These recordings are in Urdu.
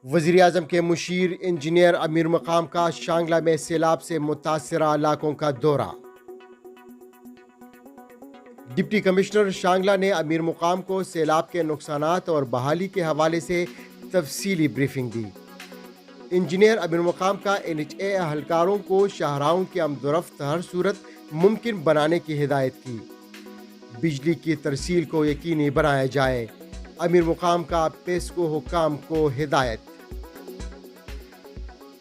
وزیر اعظم کے مشیر انجینئر امیر مقام کا شانگلہ میں سیلاب سے متاثرہ علاقوں کا دورہ۔ ڈپٹی کمشنر شانگلہ نے امیر مقام کو سیلاب کے نقصانات اور بحالی کے حوالے سے تفصیلی بریفنگ دی۔ انجینئر امیر مقام کا NHA اہلکاروں کو شاہراہوں کی آمد و رفت ہر صورت ممکن بنانے کی ہدایت کی۔ بجلی کی ترسیل کو یقینی بنایا جائے، امیر مقام کا پیسکو حکام کو ہدایت۔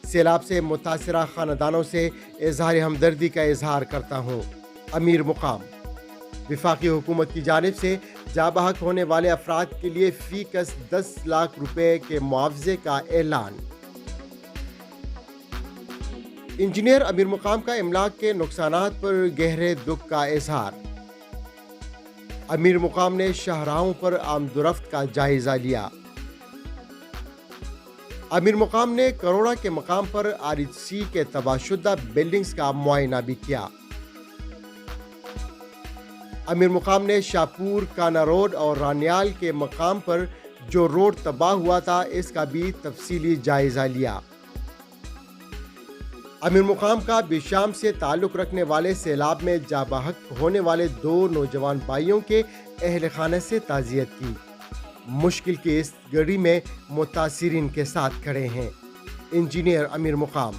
سیلاب سے متاثرہ خاندانوں سے اظہار ہمدردی کا اظہار کرتا ہوں، امیر مقام۔ وفاقی حکومت کی جانب سے جاں بحق ہونے والے افراد کے لیے فی کس 10 لاکھ روپے کے معاوضے کا اعلان۔ انجینئر امیر مقام کا املاک کے نقصانات پر گہرے دکھ کا اظہار۔ امیر مقام نے شاہراہوں پر آمد و رفت کا جائزہ لیا۔ امیر مقام نے کروڑا کے مقام پر RHC کے تباہ شدہ بلڈنگز کا معائنہ بھی کیا۔ امیر مقام نے شاہپور، کانا روڈ اور رانیال کے مقام پر جو روڈ تباہ ہوا تھا اس کا بھی تفصیلی جائزہ لیا۔ امیر مقام کا بشام سے تعلق رکھنے والے سیلاب میں جاں بحق ہونے والے 2 نوجوان بھائیوں کے اہل خانہ سے تعزیت کی۔ مشکل کی اس گھڑی میں متاثرین کے ساتھ کھڑے ہیں، انجینئر امیر مقام۔